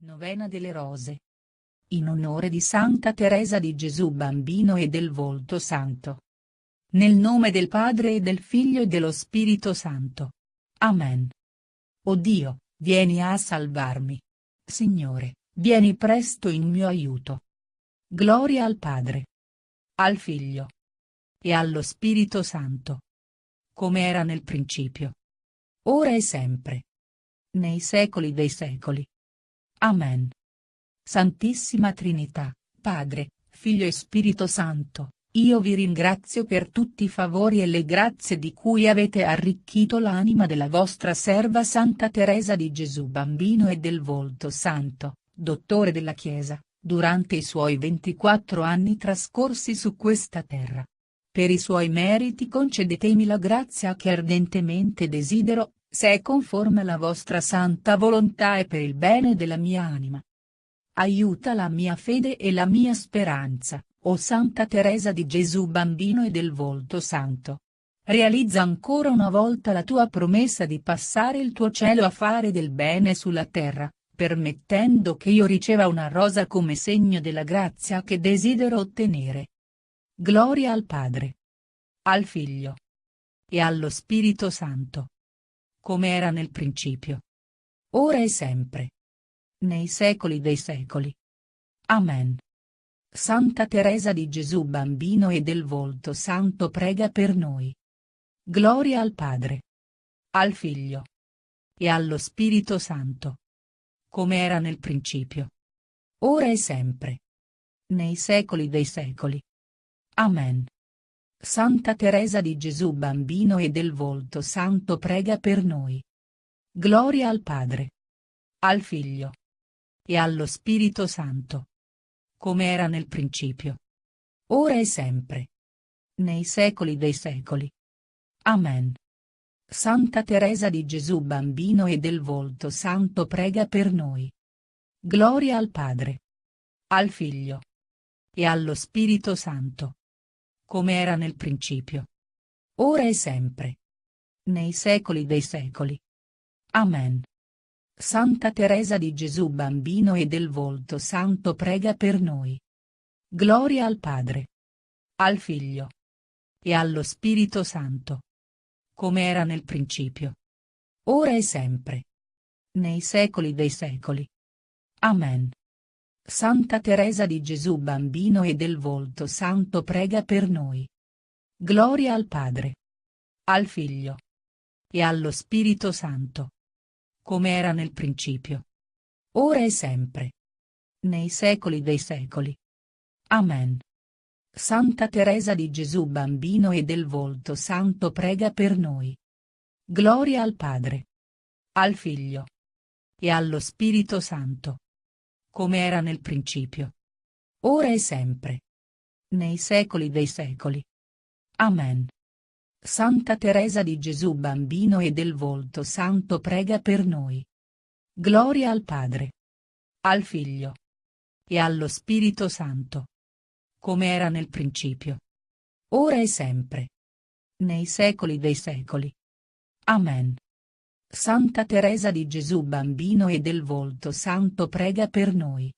Novena delle Rose. In onore di Santa Teresa di Gesù Bambino e del Volto Santo. Nel nome del Padre e del Figlio e dello Spirito Santo. Amen. O Dio, vieni a salvarmi. Signore, vieni presto in mio aiuto. Gloria al Padre, al Figlio e allo Spirito Santo. Come era nel principio, ora e sempre, nei secoli dei secoli. Amen. Santissima Trinità, Padre, Figlio e Spirito Santo, io vi ringrazio per tutti i favori e le grazie di cui avete arricchito l'anima della vostra serva Santa Teresa di Gesù Bambino e del Volto Santo, dottore della Chiesa, durante i suoi 24 anni trascorsi su questa terra. Per i suoi meriti concedetemi la grazia che ardentemente desidero, se è conforme alla vostra santa volontà e per il bene della mia anima. Aiuta la mia fede e la mia speranza, o Santa Teresa di Gesù Bambino e del Volto Santo. Realizza ancora una volta la tua promessa di passare il tuo cielo a fare del bene sulla terra, permettendo che io riceva una rosa come segno della grazia che desidero ottenere. Gloria al Padre, al Figlio e allo Spirito Santo. Come era nel principio, ora e sempre, nei secoli dei secoli. Amen. Santa Teresa di Gesù Bambino e del Volto Santo prega per noi. Gloria al Padre, al Figlio e allo Spirito Santo. Come era nel principio, ora e sempre, nei secoli dei secoli. Amen. Santa Teresa di Gesù Bambino e del Volto Santo prega per noi. Gloria al Padre, al Figlio e allo Spirito Santo. Come era nel principio, ora e sempre, nei secoli dei secoli. Amen. Santa Teresa di Gesù Bambino e del Volto Santo prega per noi. Gloria al Padre, al Figlio e allo Spirito Santo. Come era nel principio, ora e sempre, nei secoli dei secoli. Amen. Santa Teresa di Gesù Bambino e del Volto Santo prega per noi. Gloria al Padre, al Figlio e allo Spirito Santo. Come era nel principio, ora e sempre, nei secoli dei secoli. Amen. Santa Teresa di Gesù Bambino e del Volto Santo prega per noi. Gloria al Padre, al Figlio e allo Spirito Santo. Come era nel principio, ora e sempre, nei secoli dei secoli. Amen. Santa Teresa di Gesù Bambino e del Volto Santo prega per noi. Gloria al Padre, al Figlio e allo Spirito Santo. Come era nel principio, ora e sempre, nei secoli dei secoli. Amen. Santa Teresa di Gesù Bambino e del Volto Santo prega per noi. Gloria al Padre, al Figlio e allo Spirito Santo. Come era nel principio, ora e sempre, nei secoli dei secoli. Amen. Santa Teresa di Gesù Bambino e del Volto Santo prega per noi.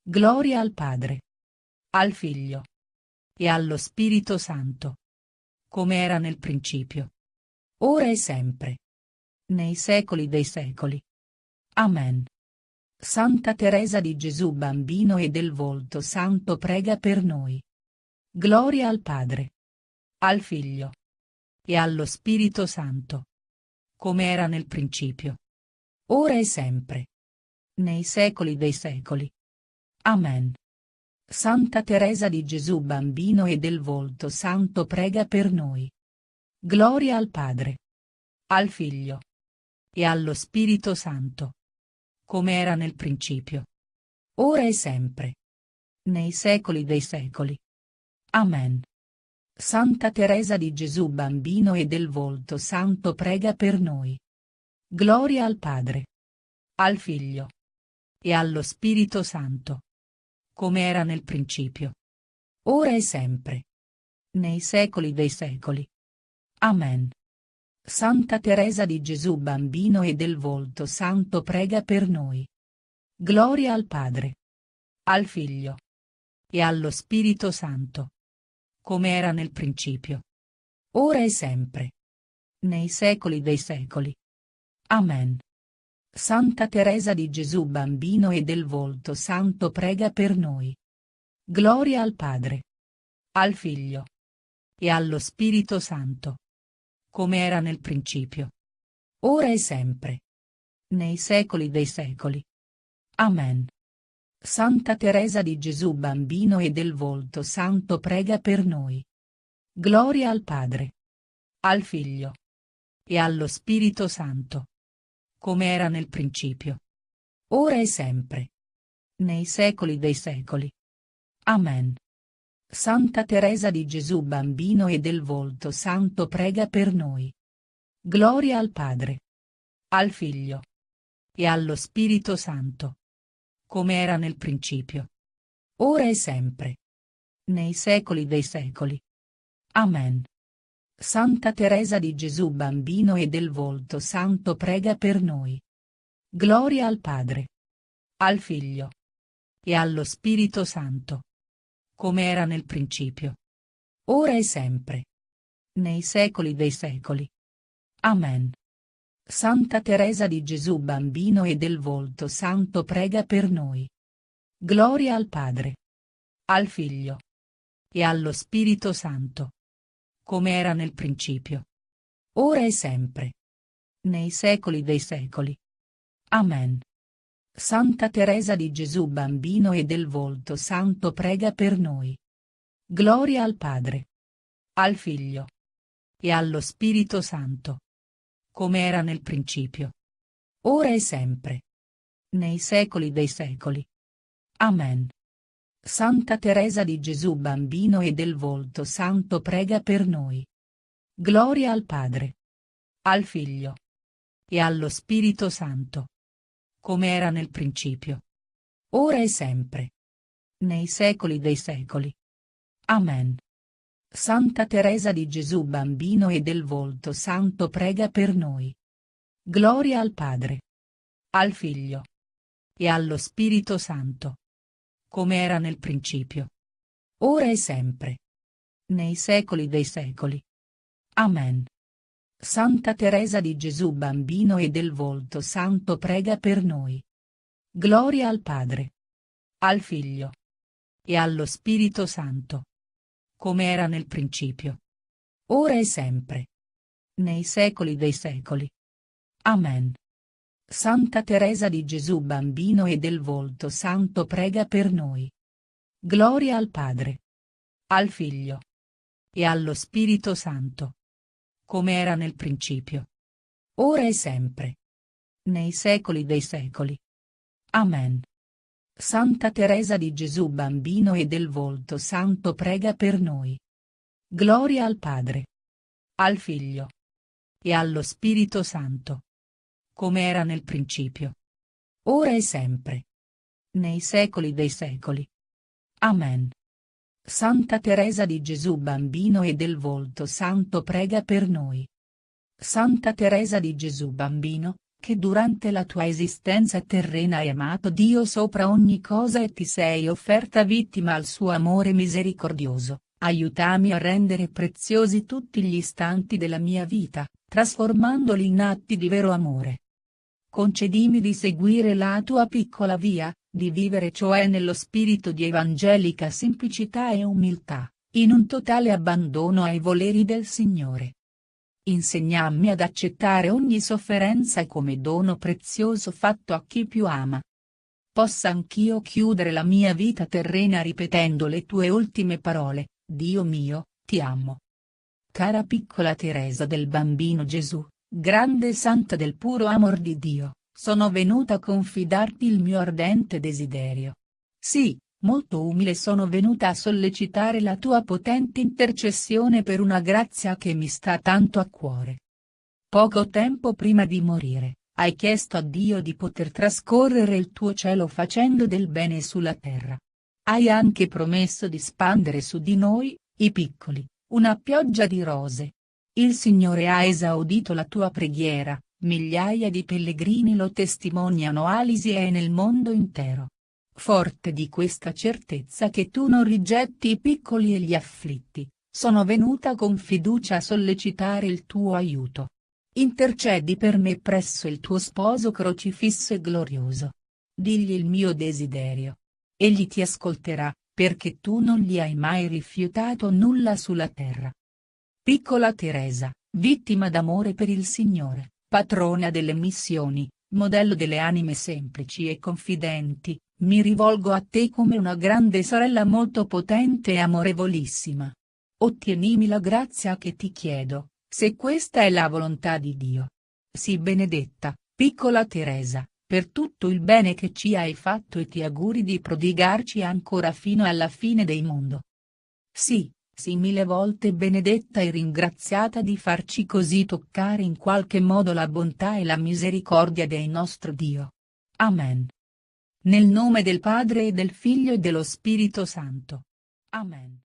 Gloria al Padre, al Figlio e allo Spirito Santo. Come era nel principio, ora e sempre, nei secoli dei secoli. Amen. Santa Teresa di Gesù Bambino e del Volto Santo prega per noi. Gloria al Padre, al Figlio e allo Spirito Santo. Come era nel principio, ora e sempre, nei secoli dei secoli. Amen. Santa Teresa di Gesù Bambino e del Volto Santo prega per noi. Gloria al Padre, al Figlio e allo Spirito Santo. Come era nel principio, ora e sempre, nei secoli dei secoli. Amen. Santa Teresa di Gesù Bambino e del Volto Santo prega per noi. Gloria al Padre, al Figlio e allo Spirito Santo. Come era nel principio, ora e sempre, nei secoli dei secoli. Amen. Santa Teresa di Gesù Bambino e del Volto Santo prega per noi. Gloria al Padre, al Figlio e allo Spirito Santo, come era nel principio, ora e sempre, nei secoli dei secoli. Amen. Santa Teresa di Gesù Bambino e del Volto Santo prega per noi. Gloria al Padre, al Figlio e allo Spirito Santo, come era nel principio, ora e sempre, nei secoli dei secoli. Amen. Santa Teresa di Gesù Bambino e del Volto Santo prega per noi. Gloria al Padre, al Figlio e allo Spirito Santo, come era nel principio, ora e sempre, nei secoli dei secoli. Amen. Santa Teresa di Gesù Bambino e del Volto Santo prega per noi. Gloria al Padre, al Figlio e allo Spirito Santo, come era nel principio, ora e sempre, nei secoli dei secoli. Amen. Santa Teresa di Gesù Bambino e del Volto Santo prega per noi. Gloria al Padre, al Figlio e allo Spirito Santo, come era nel principio, ora e sempre, nei secoli dei secoli. Amen. Santa Teresa di Gesù Bambino e del Volto Santo prega per noi. Gloria al Padre, al Figlio e allo Spirito Santo, come era nel principio, ora e sempre, nei secoli dei secoli. Amen. Santa Teresa di Gesù Bambino e del Volto Santo prega per noi. Gloria al Padre, al Figlio e allo Spirito Santo, come era nel principio, ora e sempre, nei secoli dei secoli. Amen. Santa Teresa di Gesù Bambino e del Volto Santo prega per noi. Gloria al Padre, al Figlio e allo Spirito Santo, come era nel principio, ora e sempre, nei secoli dei secoli. Amen. Santa Teresa di Gesù Bambino e del Volto Santo prega per noi. Gloria al Padre, al Figlio e allo Spirito Santo, come era nel principio, ora e sempre, nei secoli dei secoli. Amen. Santa Teresa di Gesù Bambino e del Volto Santo prega per noi. Gloria al Padre, al Figlio e allo Spirito Santo, come era nel principio, ora e sempre, nei secoli dei secoli. Amen. Santa Teresa di Gesù Bambino e del Volto Santo prega per noi. Gloria al Padre, al Figlio e allo Spirito Santo, come era nel principio, ora e sempre, nei secoli dei secoli. Amen. Santa Teresa di Gesù Bambino e del Volto Santo prega per noi. Gloria al Padre, al Figlio e allo Spirito Santo, come era nel principio, ora e sempre, nei secoli dei secoli. Amen. Santa Teresa di Gesù Bambino e del Volto Santo prega per noi. Santa Teresa di Gesù Bambino, che durante la tua esistenza terrena hai amato Dio sopra ogni cosa e ti sei offerta vittima al suo amore misericordioso, aiutami a rendere preziosi tutti gli istanti della mia vita, trasformandoli in atti di vero amore. Concedimi di seguire la tua piccola via, di vivere cioè nello spirito di evangelica semplicità e umiltà, in un totale abbandono ai voleri del Signore. Insegnammi ad accettare ogni sofferenza come dono prezioso fatto a chi più ama. Possa anch'io chiudere la mia vita terrena ripetendo le tue ultime parole: Dio mio, ti amo. Cara piccola Teresa del Bambino Gesù, grande santa del puro amor di Dio, sono venuta a confidarti il mio ardente desiderio. Sì, molto umile sono venuta a sollecitare la tua potente intercessione per una grazia che mi sta tanto a cuore. Poco tempo prima di morire, hai chiesto a Dio di poter trascorrere il tuo cielo facendo del bene sulla terra. Hai anche promesso di spandere su di noi, i piccoli, una pioggia di rose. Il Signore ha esaudito la tua preghiera, migliaia di pellegrini lo testimoniano all'Isi e nel mondo intero. Forte di questa certezza che tu non rigetti i piccoli e gli afflitti, sono venuta con fiducia a sollecitare il tuo aiuto. Intercedi per me presso il tuo sposo crocifisso e glorioso. Digli il mio desiderio. Egli ti ascolterà, perché tu non gli hai mai rifiutato nulla sulla terra. Piccola Teresa, vittima d'amore per il Signore, patrona delle missioni, modello delle anime semplici e confidenti, mi rivolgo a te come una grande sorella molto potente e amorevolissima. Ottienimi la grazia che ti chiedo, se questa è la volontà di Dio. Sii benedetta, piccola Teresa, per tutto il bene che ci hai fatto e ti auguri di prodigarci ancora fino alla fine dei mondo. Sì, sii mille volte benedetta e ringraziata di farci così toccare in qualche modo la bontà e la misericordia del nostro Dio. Amen. Nel nome del Padre e del Figlio e dello Spirito Santo. Amen.